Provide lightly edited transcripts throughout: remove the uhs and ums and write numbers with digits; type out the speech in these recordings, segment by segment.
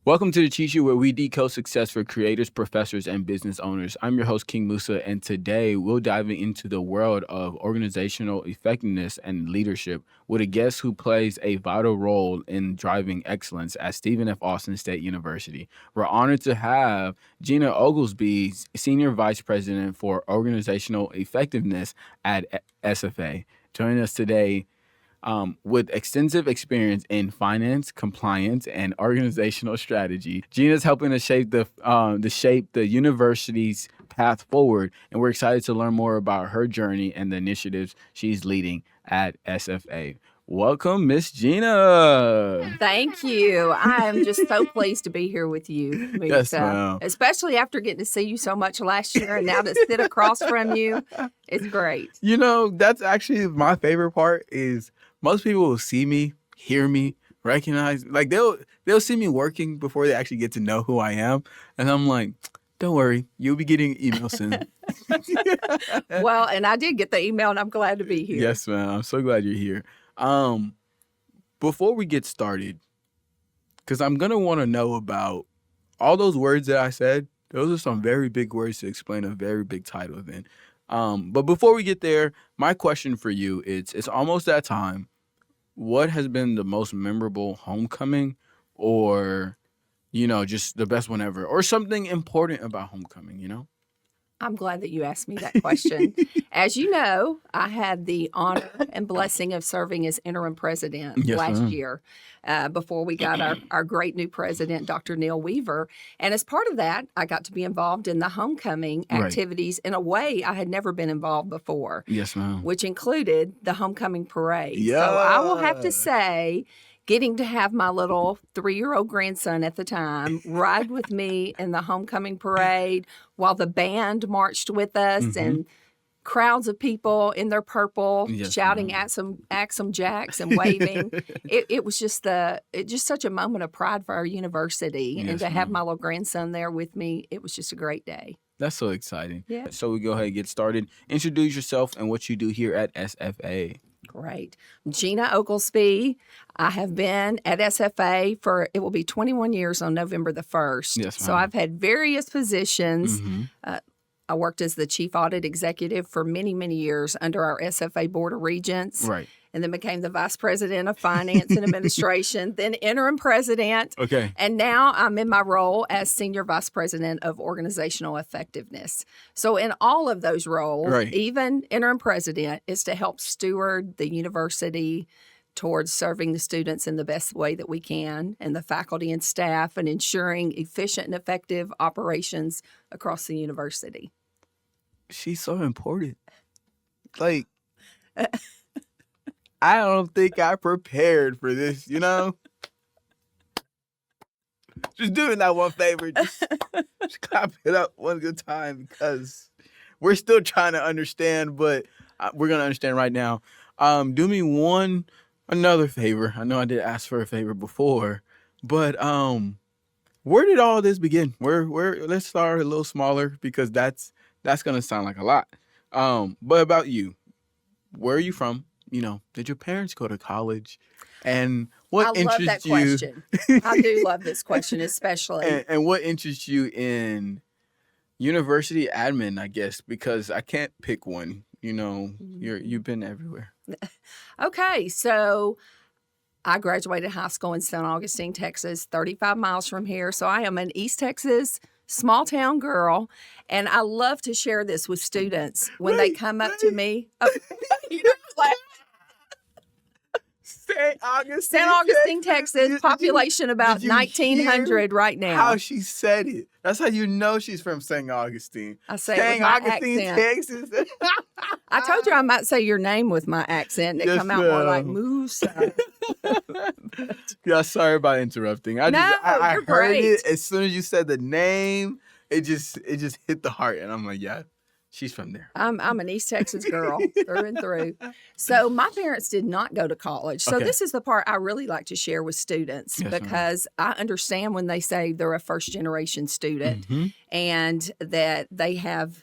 Welcome to the CheatSheet, where we decode success for creators, professors, and business owners. I'm your host, King Musa, and today we'll dive into the world of organizational effectiveness and leadership with a guest who plays a vital role in driving excellence at Stephen F. Austin State University. We're honored to have Gina Oglesbee, Senior Vice President for Organizational Effectiveness at SFA, joining us today. With extensive experience in finance, compliance, and organizational strategy, Gina's helping to shape the university's path forward, and we're excited to learn more about her journey and the initiatives she's leading at SFA. Welcome, Miss Gina. Thank you. I am just so pleased to be here with you, Musa. Yes, ma'am. Especially after getting to see you so much last year, and now to sit across from you, it's great. You know, that's actually my favorite part is most people will see me, hear me, recognize, like they'll see me working before they actually get to know who I am. And I'm like, don't worry, you'll be getting an email soon. Well, and I did get the email, and I'm glad to be here. Yes, ma'am. I'm so glad you're here. Before we get started, because I'm going to want to know about all those words that I said. Those are some very big words to explain a very big title then. But before we get there, my question for you is, it's almost that time. What has been the most memorable homecoming or, just the best one ever or something important about homecoming, I'm glad that you asked me that question. As you know, I had the honor and blessing of serving as interim president last year before we got our great new president, Dr. Neil Weaver. And as part of that, I got to be involved in the homecoming activities in a way I had never been involved before. Yes, ma'am. Which included the homecoming parade. Yeah. So I will have to say, getting to have my little 3-year-old grandson at the time ride with me in the homecoming parade while the band marched with us and crowds of people in their purple shouting Axum Jacks and waving. It was just such a moment of pride for our university. And to have my little grandson there with me, it was just a great day. That's so exciting. Yeah. So we go ahead and get started. Introduce yourself and what you do here at SFA. Great. Gina Oglesbee. I have been at SFA it will be 21 years on November the 1st. Yes, ma'am. So I've had various positions. I worked as the chief audit executive for many, many years under our SFA Board of Regents. Right. And then became the vice president of finance and administration, then interim president. Okay. And now I'm in my role as senior vice president of organizational effectiveness. So in all of those roles, even interim president is to help steward the university towards serving the students in the best way that we can, and the faculty and staff, and ensuring efficient and effective operations across the university. She's so important. Like, I don't think I prepared for this, Just doing that one favor. Just clap it up one good time because we're still trying to understand, but we're going to understand right now. Do me another favor. I know I did ask for a favor before, but where did all this begin? Let's start a little smaller because that's going to sound like a lot. But about you, where are you from? Did your parents go to college? And what interests you? I love that question. I do love this question, especially. And what interests you in university admin, I guess, because I can't pick one. You've been everywhere. Okay, so I graduated high school in St. Augustine, Texas, 35 miles from here. So I am an East Texas small town girl, and I love to share this with students when they come up to me. St. Augustine, Texas, population about 1,900 right now. How she said it. That's how you know she's from St. Augustine. I say it with my accent. Texas. I told you I might say your name with my accent and come out more like Musa. Yeah, sorry about interrupting. I you're heard great. it as soon as you said the name. It just hit the heart, and I'm like, yeah. She's from there. I'm an East Texas girl through and through. So my parents did not go to college. So this is the part I really like to share with students because I understand when they say they're a first-generation student and that they have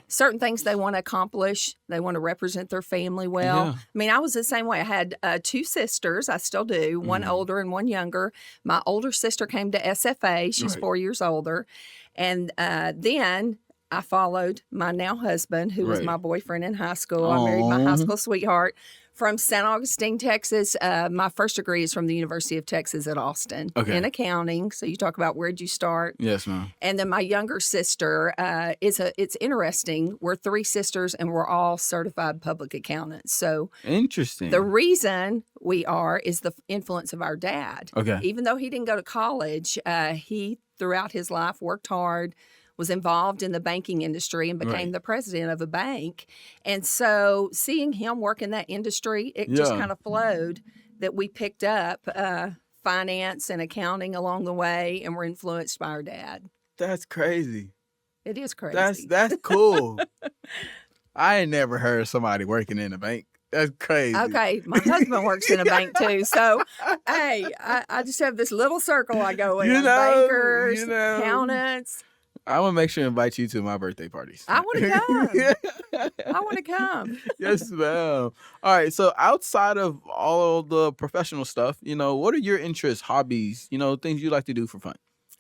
certain things they want to accomplish. They want to represent their family well. Yeah. I mean, I was the same way. I had 2 sisters. I still do, one older and one younger. My older sister came to SFA. She's Right. 4 years older. And then I followed my now husband, who was Right. my boyfriend in high school. I married my high school sweetheart from St. Augustine, Texas. My first degree is from the University of Texas at Austin in accounting. So you talk about where'd you start? Yes, ma'am. And then my younger sister it's interesting. We're 3 sisters and we're all certified public accountants. So Interesting. the reason we are is the influence of our dad. Okay. Even though he didn't go to college, he throughout his life worked hard, was involved in the banking industry and became the president of a bank. And so seeing him work in that industry, it just kind of flowed that we picked up finance and accounting along the way and were influenced by our dad. That's crazy. It is crazy. That's cool. I ain't never heard of somebody working in a bank. That's crazy. Okay, my husband works in a bank too. So, hey, I just have this little circle I go in. Bankers, accountants. I want to make sure to invite you to my birthday parties. I want to come. I want to come. Yes, ma'am. All right. So outside of all the professional stuff, what are your interests, hobbies, things you like to do for fun?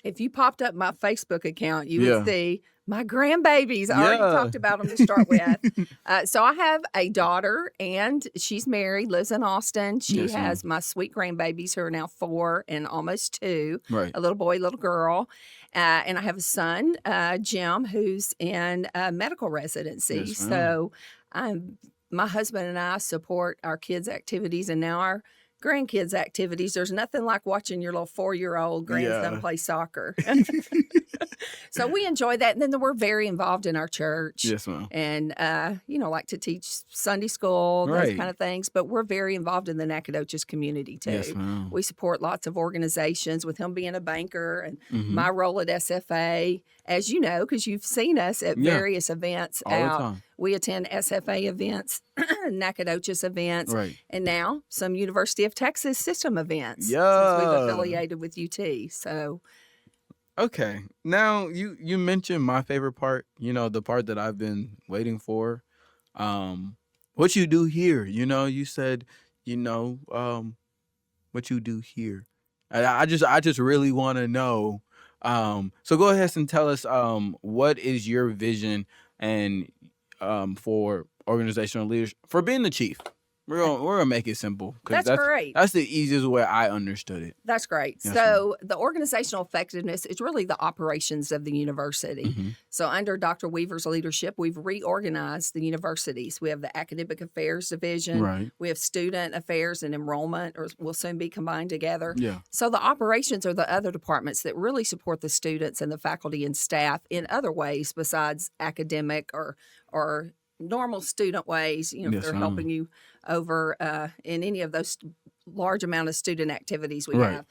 If you popped up my Facebook account, you would see my grandbabies. I already talked about them to start with. So I have a daughter, and she's married, lives in Austin. She has my sweet grandbabies who are now 4 and almost 2, a little boy, little girl. And I have a son, Jim, who's in medical residency. Yes, so my husband and I support our kids' activities and now our grandkids' activities. There's nothing like watching your little 4-year-old grandson play soccer. So we enjoy that. And then we're very involved in our church. Yes, ma'am. And, like to teach Sunday school, those kind of things. But we're very involved in the Nacogdoches community, too. Yes, ma'am. We support lots of organizations with him being a banker and my role at SFA, as you know, because you've seen us at various events all the time. We attend SFA events, Nacogdoches events, and now some University of Texas system events since we've affiliated with UT. So, okay. Now you mentioned my favorite part. The part that I've been waiting for. What you do here. You said, what you do here. I just really want to know. So go ahead and tell us what is your vision and for organizational leadership, for being the chief. We're gonna make it simple. That's great. That's the easiest way I understood it. That's great. Yes, so the organizational effectiveness is really the operations of the university. So under Dr. Weaver's leadership, we've reorganized the universities. We have the academic affairs division. We have student affairs and enrollment, or will soon be combined together. So the operations are the other departments that really support the students and the faculty and staff in other ways besides academic or normal student ways, if they're helping you over in any of those large amount of student activities we have.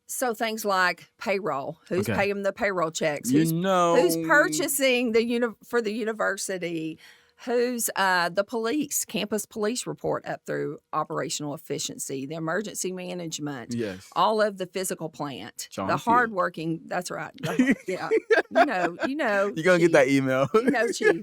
So things like payroll, who's paying the payroll checks, who's purchasing for the university, who's the police, campus police report up through operational efficiency, the emergency management, all of the physical plant, the hardworking. That's right. Yeah, you know. You're gonna get that email. Chief.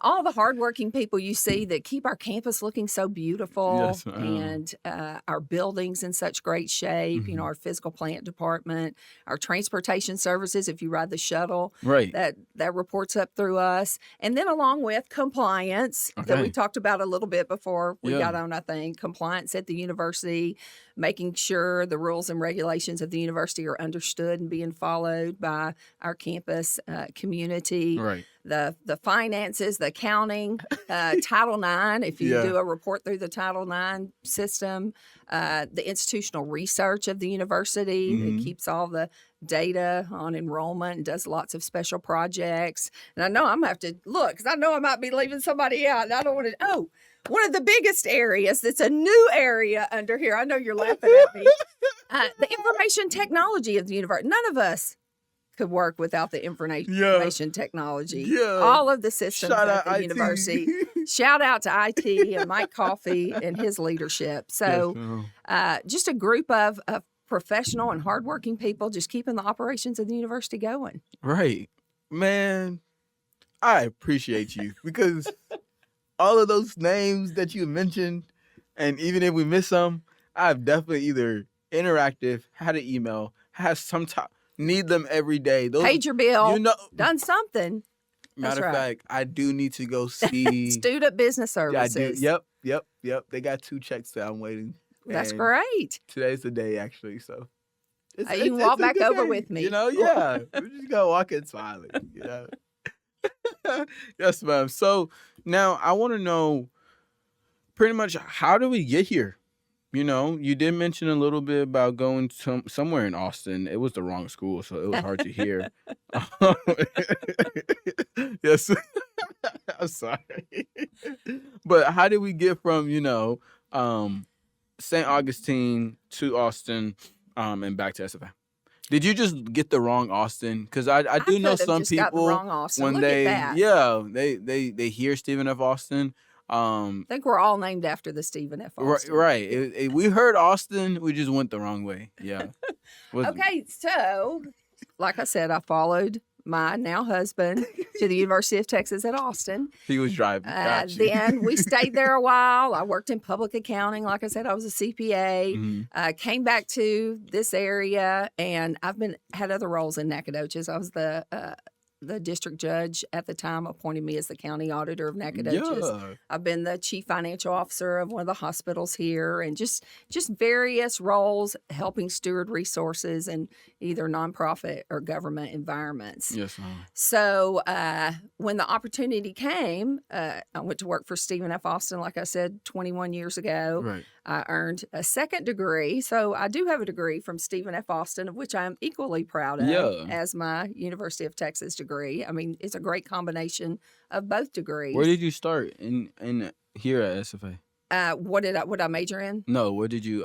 All the hardworking people you see that keep our campus looking so beautiful and our buildings in such great shape, our physical plant department, our transportation services, if you ride the shuttle, that reports up through us. And then along with compliance that we talked about a little bit before we got on, I think, compliance at the university, making sure the rules and regulations of the university are understood and being followed by our campus community. The finances, the accounting, Title IX, if you do a report through the Title IX system, the institutional research of the university that keeps all the data on enrollment and does lots of special projects. And I know I'm going to have to look because I know I might be leaving somebody out. And I don't want to. One of the biggest areas that's a new area under here. I know you're laughing at me. The information technology of the university. None of us could work without the information technology. All of the systems at the university. Shout out to IT and Mike Coffey and his leadership. So just a group of professional and hardworking people just keeping the operations of the university going. Right. Man, I appreciate you because all of those names that you mentioned, and even if we miss some, I've definitely either interactive, had an email, has some time, need them every day. Those, Paid your bill, you know, done something. That's matter of right. fact, I do need to go see. Student Business Yeah, I do. Services. Yep. They got 2 checks that I'm waiting. That's And great. today's the day, actually. So You can walk a back good over day, with me. You know, yeah. We're just gonna walk in smiling. You know. Yes, ma'am. So now I want to know pretty much how do we get here? You know, you did mention a little bit about going somewhere in Austin. It was the wrong school, so it was hard to hear. Yes, I'm sorry. But how did we get from St. Augustine to Austin, and back to SFA? Did you just get the wrong Austin? Because I do know could have some just got the people wrong Austin. when Look at that. they hear Stephen F. Austin. I think we're all named after the Stephen F. Austin. Right. We heard Austin, we just went the wrong way. Yeah. Okay, so like I said, I followed my now husband to the University of Texas at Austin. He was driving. Gotcha. Then we stayed there a while. I worked in public accounting. Like I said, I was a CPA. Mm-hmm. Came back to this area, and I've had other roles in Nacogdoches. I was the district judge at the time appointed me as the county auditor of Nacogdoches. Yeah. I've been the chief financial officer of one of the hospitals here, and just various roles helping steward resources in either nonprofit or government environments. Yes, ma'am. So when the opportunity came, I went to work for Stephen F. Austin, like I said, 21 years ago. Right. I earned a second degree. So I do have a degree from Stephen F. Austin, of which I'm equally proud of as my University of Texas degree. I mean, it's a great combination of both degrees. Where did you start in here at SFA? What did I major in? No, what did you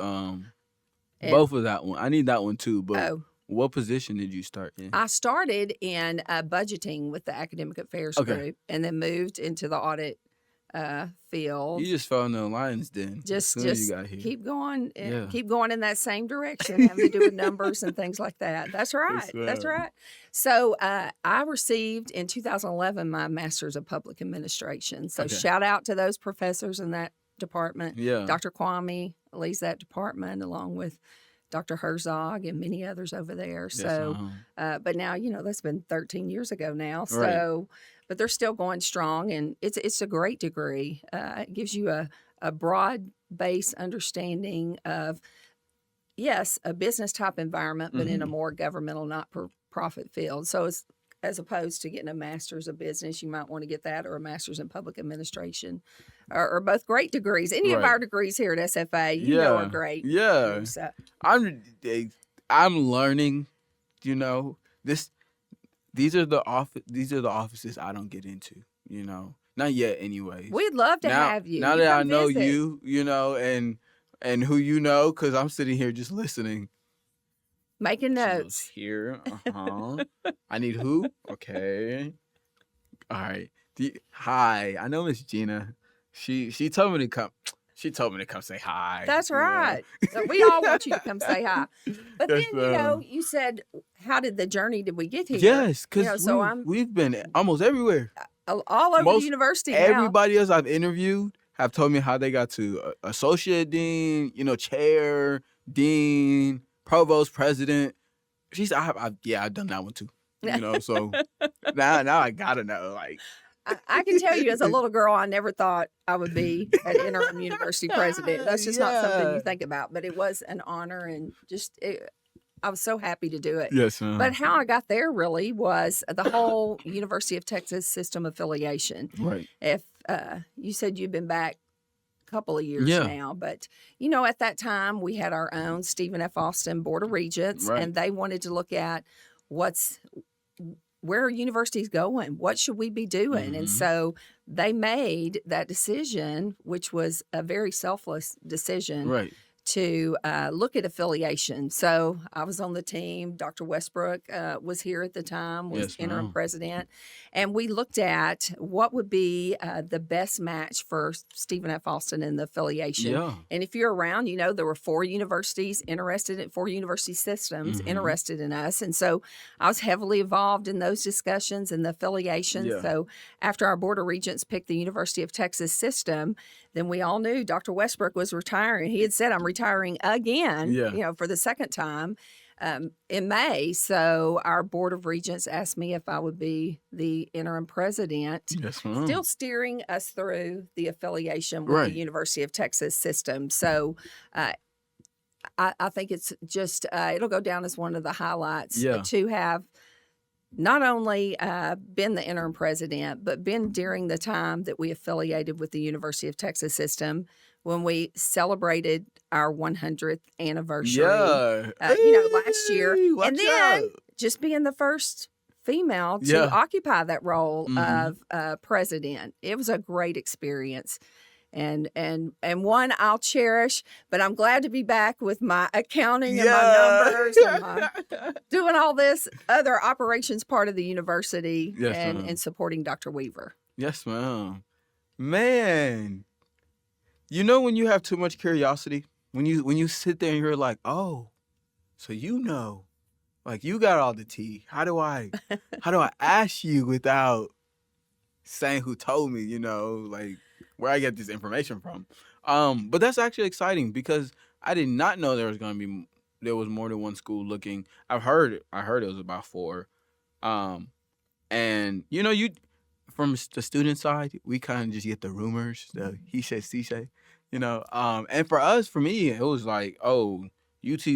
both of that one? I need that one too, but what position did you start in? I started in budgeting with the academic affairs group, and then moved into the audit field. You just fell in the lion's den. Just as you got here. keep going in that same direction, having to do with numbers and things like that. That's right. That's right. So I received in 2011 my master's of public administration. So shout out to those professors in that department. Yeah. Dr. Kwame leads that department along with Dr. Herzog and many others over there. So, but now, that's been 13 years ago now. So, but they're still going strong, and it's a great degree. It gives you a broad base understanding of, yes, a business type environment, but in a more governmental, not-for-profit field. So it's, as opposed to getting a master's of business, you might want to get that, or a master's in public administration, or both great degrees. Any of our degrees here at SFA, you know, are great. Yeah, so, I'm learning. These are the offices I don't get into. Not yet. Anyways, we'd love to have you. Now that I know you, and who you know, because I'm sitting here just listening. Making notes. Here. I need who? Okay. All right. Hi. I know Miss Gina. She told me to come. She told me to come say hi. That's right. So we all want you to come say hi. But then, you said, how did did we get here? Yes, because we've been almost everywhere. All over the university now. Everybody else I've interviewed have told me how they got to associate dean, chair, dean, provost, president. She said, I've done that one too. So now I gotta know. Like, I can tell you, as a little girl, I never thought I would be an interim university president. That's just not something you think about. But it was an honor, and I was so happy to do it. Yes, ma'am. But how I got there really was the whole University of Texas system affiliation. Right. If you said you've been back couple of years now, but at that time we had our own Stephen F. Austin Board of Regents, and they wanted to look at where are universities going, what should we be doing, and so they made that decision, which was a very selfless decision, to look at affiliation. So I was on the team. Dr. Westbrook was here at the time, was Yes, interim ma'am. president. And we looked at what would be the best match for Stephen F. Austin and the affiliation. Yeah. And if you're around, you know, there were 4 university systems Mhm. interested in us. And so I was heavily involved in those discussions and the affiliations. Yeah. So after our Board of Regents picked the University of Texas system, then we all knew Dr. Westbrook was retiring. He had said, I'm retiring again, Yeah. you know, for the second time in May. So our Board of Regents asked me if I would be the interim president, Yes, ma'am. still steering us through the affiliation with Right. the University of Texas system. So I think it's just, it'll go down as one of the highlights Yeah. to have not only been the interim president, but been during the time that we affiliated with the University of Texas system when we celebrated our 100th anniversary. Yeah. You know, last year. Hey, watch And then out. just being the first female to Yeah. occupy that role Mhm. of president. It was a great experience. And one I'll cherish, but I'm glad to be back with my accounting and my numbers and my doing all this other operations part of the university Yes, ma'am. and supporting Dr. Weaver. Yes, ma'am. Man, you know when you have too much curiosity, when you sit there and you're like, oh, so you know, like you got all the tea. How do I ask you without saying who told me? You know, like where I get this information from. But that's actually exciting because I did not know there was more than one school looking. I heard it was about 4. And you know, from the student side, we kind of just get the rumors, the he said, she said, you know. And for me, it was like, oh, UT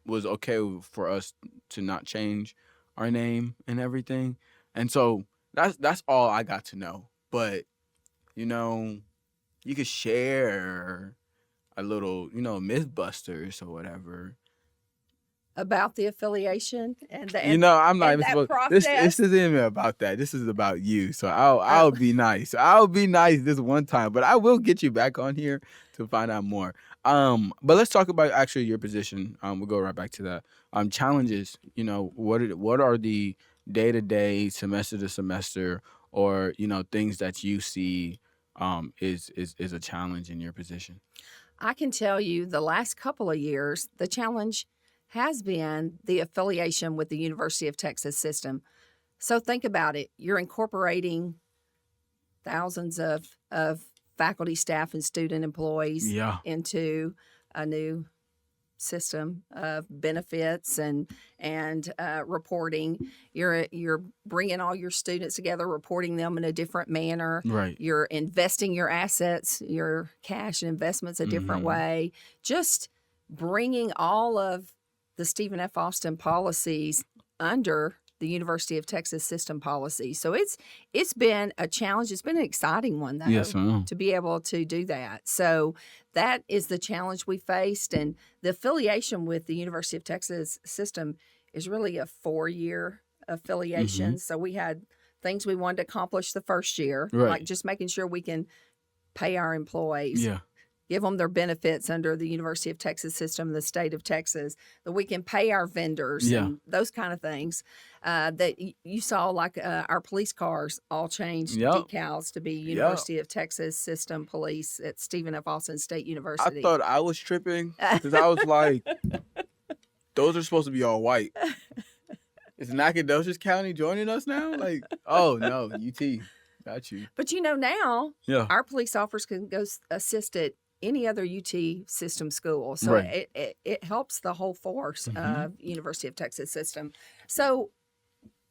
was okay for us to not change our name and everything, and so that's all I got to know. But you know, you could share a little, you know, MythBusters or whatever. About the affiliation and the You know, I'm not and even that supposed. process. This isn't even about that. This is about you. So I'll be nice. I'll be nice this one time, but I will get you back on here to find out more. But let's talk about actually your position. We'll go right back to that. Challenges. You know, what are the day-to-day, semester-to-semester, or you know, things that you see is a challenge in your position? I can tell you the last couple of years, the challenge has been the affiliation with the University of Texas system. So think about it. You're incorporating thousands of faculty, staff, and student employees Yeah. into a new system of benefits and reporting. You're bringing all your students together, reporting them in a different manner. Right. You're investing your assets, your cash and investments a different Mhm. way. Just bringing all of the Stephen F. Austin policies under the University of Texas system policy. So it's been a challenge. It's been an exciting one, though, Yes, ma'am. to be able to do that. So that is the challenge we faced. And the affiliation with the University of Texas system is really a 4-year affiliation. So we had things we wanted to accomplish the first year, Right. like just making sure we can pay our employees, Yeah. give them their benefits under the University of Texas system, the state of Texas, that we can pay our vendors Yeah. and those kind of things. That you saw, like our police cars all changed Yep. decals to be University of Texas system police at Stephen F. Austin State I University. thought I was tripping because I was like, those are supposed to be all white. Is Nacogdoches County joining us now? Like, oh no, UT. Got you. But you know, now Yeah. our police officers can go assist at any other UT system school. So Right. it helps the whole force Mhm. of University of Texas system. So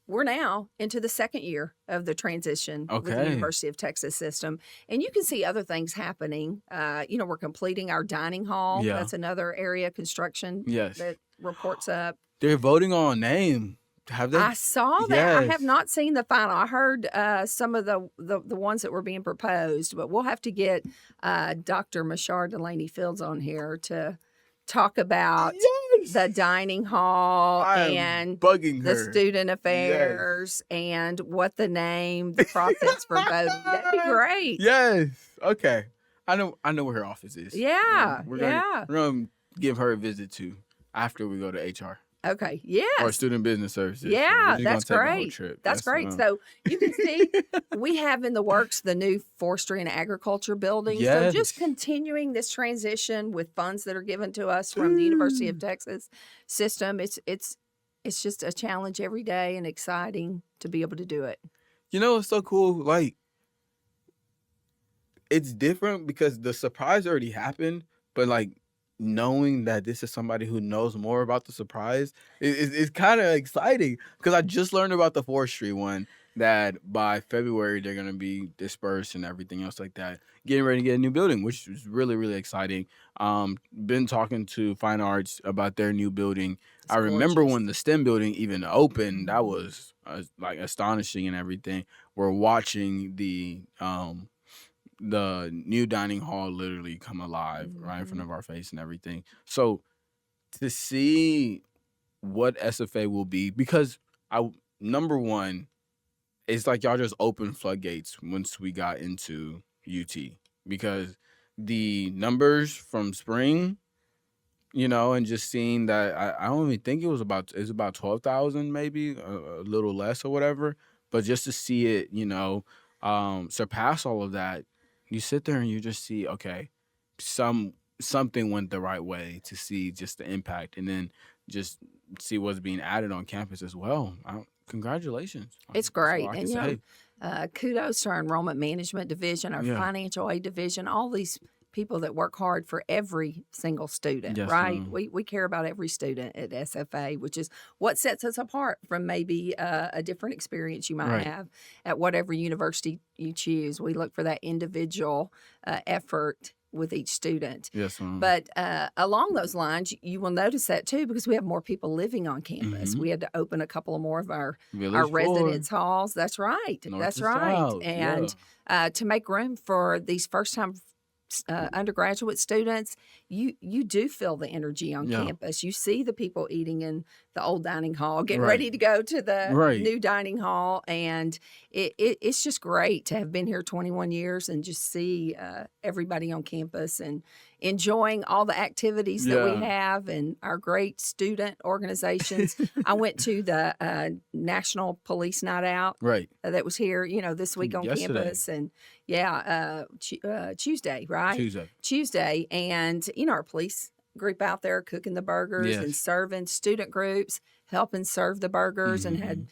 we're now into the second year of the transition with the Okay. University of Texas system. And you can see other things happening. You know, we're completing our dining hall. Yeah. That's another area of construction Yes. that reports up. They're voting on a name. Have they? I saw that. I have Yes. not seen the final. I heard some of the ones that were being proposed, but we'll have to get Dr. Mashar Delaney Fields on here to talk about Yes. the dining hall I am and bugging the her. student affairs and what the name, the process for voting. That'd be great. Yes. Okay. I know where her office is. Yeah, We're yeah. gonna give her a visit too after we go to HR Okay. or Yes. student business services. So we're Yeah, just that's gonna take a whole great. trip. That's great. So you can see we have in the works the new forestry and agriculture building. So just Yes. continuing this transition with funds that are given to us from the University of Texas system. It's just a challenge every day and exciting to be able to do it. You know, it's so cool. Like, it's different because the surprise already happened, but like knowing that this is somebody who knows more about the surprise is kind of exciting because I just learned about the forestry one that by February they're gonna be dispersed and everything else like that, getting ready to get a new building, which is really really exciting. Been talking to Fine Arts about their new building. It's I remember gorgeous. when the STEM building even opened, that was like astonishing and everything. We're watching the new dining hall literally come alive right in front of our face and everything. So to see what SFA will be, because number one, it's like y'all just opened floodgates once we got into UT, because the numbers from spring, you know, and just seeing that I don't even think it's about 12,000 maybe a little less or whatever, but just to see it, you know, surpass all of that, you sit there and you just see, okay, something went the right way, to see just the impact and then just see what's being added on campus as well. Congratulations. It's That's all great. I And, can say. kudos to our enrollment management division, our Yeah. financial aid division, all these people that work hard for every single student, Yes, right? ma'am. We care about every student at SFA, which is what sets us apart from maybe a different experience you might Right. have at whatever university you choose. We look for that individual effort with each student. Yes, ma'am. But along those lines, you will notice that too, because we have more people living on campus. Mhm. We had to open a couple of more of our Village residence halls. That's right. North That's to right. South, And to make room for these first time undergraduate students, you do feel the energy on Yeah. campus. You see the people eating in the old dining hall, getting Right. ready to go to the Right. new dining hall, and it's just great to have been here 21 years and just see everybody on campus and enjoying all the activities that we Yeah. have and our great student organizations. I went to the National Police Night Out Right. that was here, this week on Yesterday. campus, and Tuesday, right? Tuesday. And our police group out there cooking the burgers and Yes. serving, student groups helping serve the burgers, and had Mhm.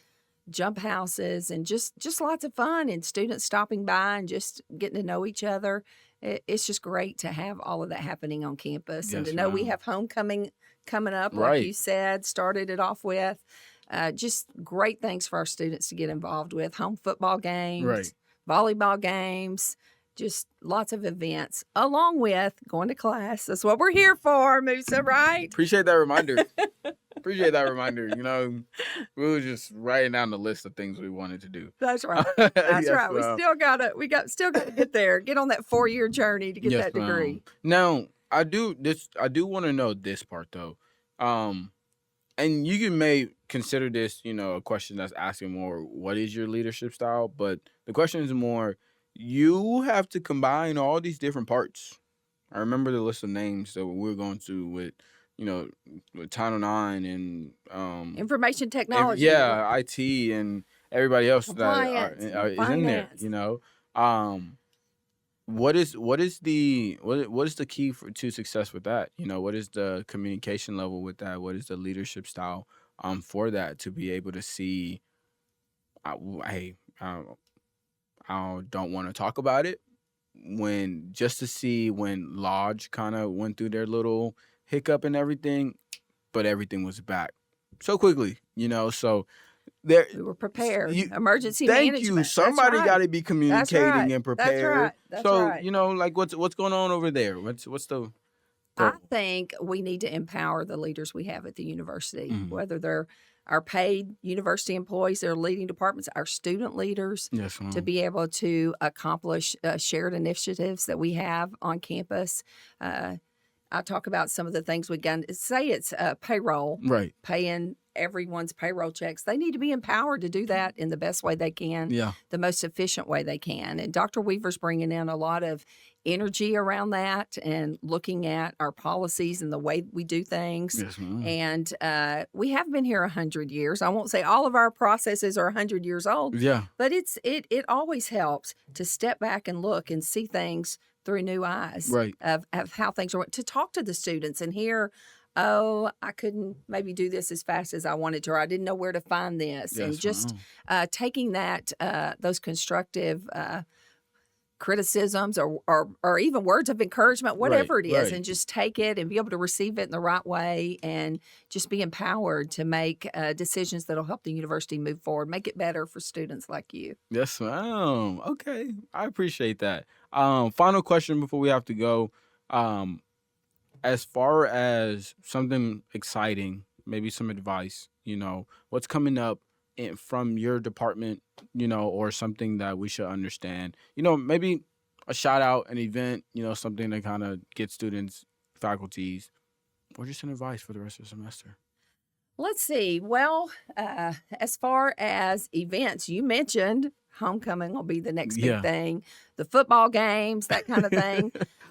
jump houses and just lots of fun, and students stopping by and just getting to know each other. It's just great to have all of that happening on campus, and to Yes, know we ma'am. have homecoming coming up, like Right. you said, started it off with. Just great things for our students to get involved with. Home football games, Right. volleyball games, just lots of events, along with going to class. That's what we're here for, Musa, right? Appreciate that reminder. Appreciate that reminder. You know, we were just writing down the list of things we wanted to do. That's right. That's Yes, right. We ma'am. still gotta get there. Get on that 4-year journey to get Yes, that degree. ma'am. Now, I do want to know this part though. And you may consider this, you know, a question that's asking more, what is your leadership style? But the question is more, you have to combine all these different parts. I remember the list of names that we were going through with, you know, with Title IX and Information technology. IT and everybody else Compliance, that is in there. finance. You know, what is the key to success with that? You know, what is the communication level with that? What is the leadership style for that, to be able to see? Hey, I don't want to talk about it, just to see when Lodge kind of went through their little hiccup and everything, but everything was back so quickly, you know. So there, We were prepared. you- Emergency thank management. you. That's Somebody right. got to be communicating right. and That's prepared. right. That's so right. you know, like what's going on over there? What's the I goal? think we need to empower the leaders we have at the university, Mhm. whether they're our paid university employees, their leading departments, our student leaders, Yes, to be able to accomplish shared initiatives that we have on campus. I talk about some of the things we've done. Say it's payroll, right. paying everyone's payroll checks. They need to be empowered to do that in the best way they can, Yeah. the most efficient way they can. And Dr. Weaver's bringing in a lot of energy around that and looking at our policies and the way we do things. Yes, ma'am. And we have been here 100 years. I won't say all of our processes are 100 years old, Yeah. but it always helps to step back and look and see things through new eyes Right. of how things are, to talk to the students and hear, oh, I couldn't maybe do this as fast as I wanted to, or I didn't know where to find this. And Yes, just ma'am. taking that, those constructive criticisms or even words of encouragement, whatever it is, Right. and just take it and be able to receive it in the right way and just be empowered to make decisions that'll help the university move forward, make it better for students like you. Yes, ma'am. Okay. I appreciate that. Final question before we have to go. As far as something exciting, maybe some advice, what's coming up from your department, or something that we should understand, maybe a shout out, an event, something to kind of get students, faculties, or just an advice for the rest of the semester. Let's see. Well, as far as events, you mentioned homecoming will be the next big Yeah. thing, the football games, that kind of thing.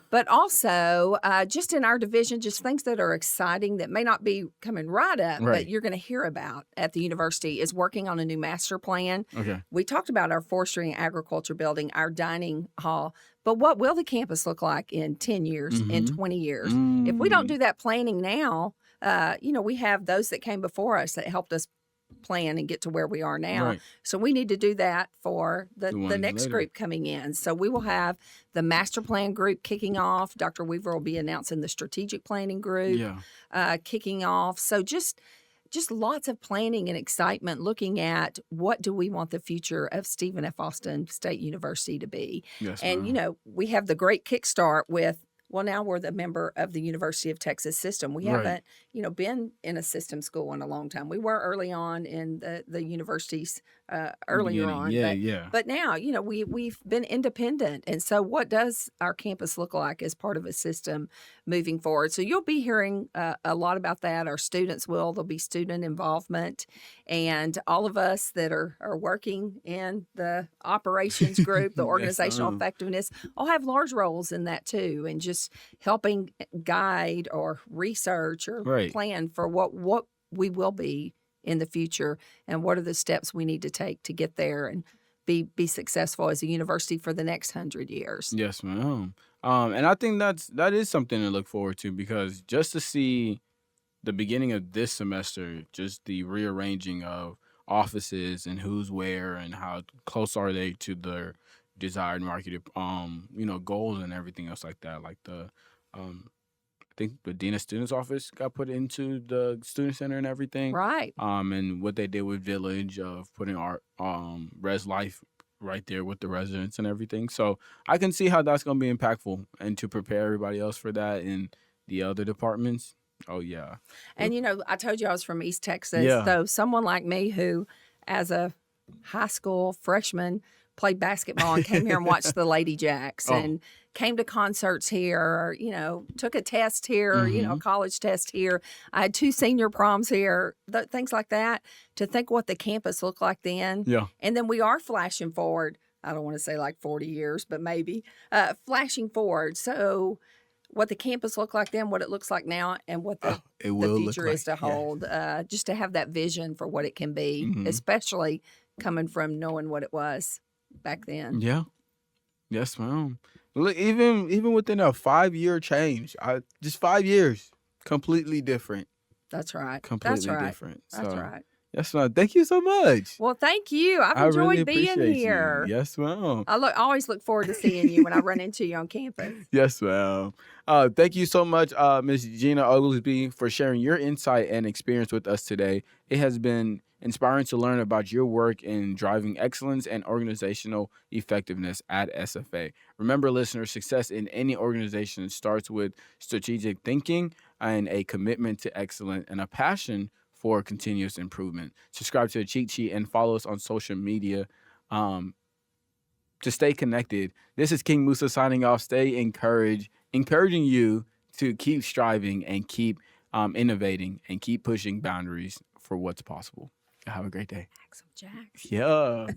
But also, just in our division, just things that are exciting that may not be coming right up, Right. but you're going to hear about at the university is working on a new master plan. Okay. We talked about our forestry and agriculture building, our dining hall, but what will the campus look like in 10 years, in 20 years? If we don't do that planning now, we have those that came before us that helped us plan and get to where we are now. Right. So we need to do that for the ones next later. group coming in. So we will have the master plan group kicking off. Dr. Weaver will be announcing the strategic planning group kicking off. So just lots of planning and excitement looking at what do we want the future of Stephen F. Austin State University to be. Yes, And, ma'am. we have the great kickstart with, well, now we're the member of the University of Texas system. We Right. haven't, been in a system school in a long time. We were early on in the universities earlier Beginning. on. Yeah. But now, we've been independent. And so what does our campus look like as part of a system moving forward? So you'll be hearing a lot about that. Our students will. There'll be student involvement. And all of us that are working in the operations group, the Yes, organizational ma'am. effectiveness, all have large roles in that too. And just helping guide or research or Right. plan for what we will be in the future and what are the steps we need to take to get there and be successful as a university for the next 100 years. Yes, ma'am. And I think that is something to look forward to, because just to see the beginning of this semester, just the rearranging of offices and who's where and how close are they to their desired market, goals and everything else like that. Like I think the Dean of Students office got put into the student center and everything. Right. And what they did with Village of putting our Res Life right there with the residents and everything. So I can see how that's gonna be impactful, and to prepare everybody else for that in the other departments. Oh yeah. And I told you I was from East Texas. Yeah. So someone like me who, as a high school freshman, played basketball and came here and watched the Lady Jacks Oh. and came to concerts here, or, took a test here, a college test here. I had 2 senior proms here, things like that, to think what the campus looked like then. Yeah. And then we are flashing forward. I don't want to say like 40 years, but maybe flashing forward. So what the campus looked like then, what it looks like now, and what the future is to hold, just to have that vision for what it can be, especially coming from knowing what it was back then. Yeah. Yes, ma'am. Look, even within a 5-year change, just 5 years, completely different. That's right. Completely That's right. different. That's So, right. yes, ma'am. Thank you so much. Well, thank you. I've I enjoyed really being appreciate here. you. Yes, ma'am. I always look forward to seeing you when I run into you on campus. Yes, ma'am. Thank you so much, Ms. Gina Oglesbee, for sharing your insight and experience with us today. It has been inspiring to learn about your work in driving excellence and organizational effectiveness at SFA. Remember, listeners, success in any organization starts with strategic thinking and a commitment to excellence and a passion for continuous improvement. Subscribe to the Cheat Sheet and follow us on social media to stay connected. This is King Musa signing off. Stay encouraged, encouraging you to keep striving and keep innovating, and keep pushing boundaries for what's possible. Have a great day. Axel Jackson. Yeah.